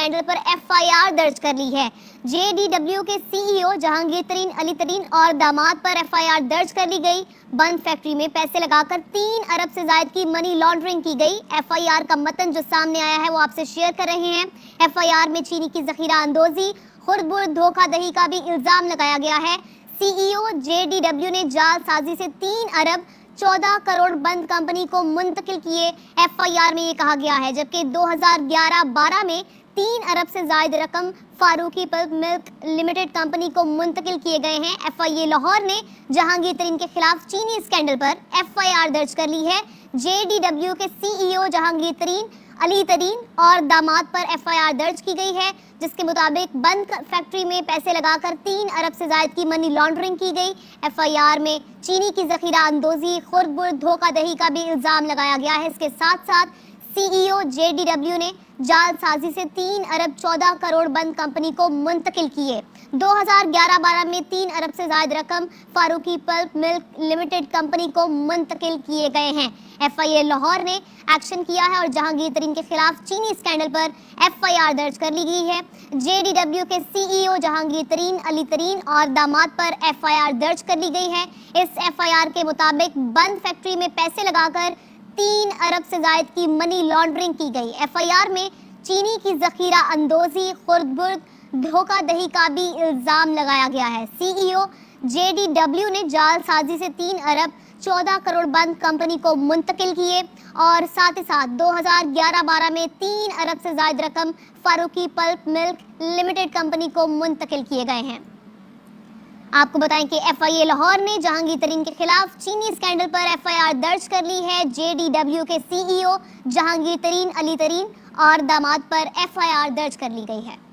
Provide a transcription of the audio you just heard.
Scandal पर FIR दर्ज कर ली है। जेडीडब्ल्यू के सीईओ जहांगीर तरीन, अली तरीन और दामाद पर एफआईआर दर्ज कर ली गई। बंद फैक्ट्री में पैसे लगाकर 3 अरब से ज्यादा की मनी लॉन्ड्रिंग की गई। एफआईआर का मतन जो सामने आया है वो आपसे शेयर कर रहे हैं। एफआईआर में चीनी की जखीरा अंदोजी, खुर्द-बुर्द धोखाधड़ी का भी इल्जाम लगाया गया है। सीईओ जेडीडब्ल्यू ने जालसाजी से 3 अरब 14 करोड़ बंद कंपनी को मुंतकिल किए। एफआईआर में ये कहा गया है, जबकि 2011-12 में 3 अरब से ज्यादा रकम Farooqui Pulp Milk Limited company को मुंतकिल किए गए हैं। एफआईए लाहौर ने जहांगीर तरीन के खिलाफ चीनी स्कैंडल पर एफआईआर दर्ज कर ली है। जेडीडब्ल्यू के सीईओ जहांगीर तरीन, अली तरीन और दामाद पर एफआईआर दर्ज की गई है, जिसके मुताबिक बंद फैक्ट्री में पैसे लगाकर 3 अरब से ज्यादा की मनी लॉन्ड्रिंग की गई। एफआईआर में चीनी की जखीरा अंदोजी, खुर्द-बुर्द धोखाधड़ी का भी इल्जाम लगाया गया है। इसके साथ साथ सीईओ जेडीडब्ल्यू ने जालसाजी से 3 अरब 14 करोड़ बंद कंपनी को मुंतकिल किए। 2011-12 में 3 अरब से ज्यादा रकम Farooqui Pulp Milk Limited company को मुंतकिल किए गए हैं। एफआईए लाहौर ने एक्शन किया है और जहांगीर तरीन के खिलाफ चीनी स्कैंडल पर एफआईआर दर्ज कर ली गई है। जेडीडब्ल्यू के सीईओ जहांगीर तरीन, अली तरीन और दामाद पर एफआईआर दर्ज कर ली गई है। इस एफआईआर के मुताबिक बंद फैक्ट्री में पैसे लगाकर 3 अरब से ज्यादा की मनी लॉन्ड्रिंग की गई। एफआईआर में चीनी की जखीरा अंदोजी, खुर्द-बुर्द धोखाधड़ी का भी इल्जाम लगाया गया है। सीईओ जेडीडब्ल्यू ने जालसाजी से 3 अरब 14 करोड़ बंद कंपनी को मुंतकिल किए और साथ ही साथ 2011-12 में 3 अरब से ज्यादा रकम Farooqui Pulp Milk Limited company को मुंतकिल किए गए हैं। आपको बताएं कि एफआईए लाहौर ने जहांगीर तरीन के खिलाफ चीनी स्कैंडल पर एफआईआर दर्ज कर ली है। जेडीडब्ल्यू के सीईओ जहांगीर तरीन, अली तरीन और दामाद पर एफआईआर दर्ज कर ली गई है।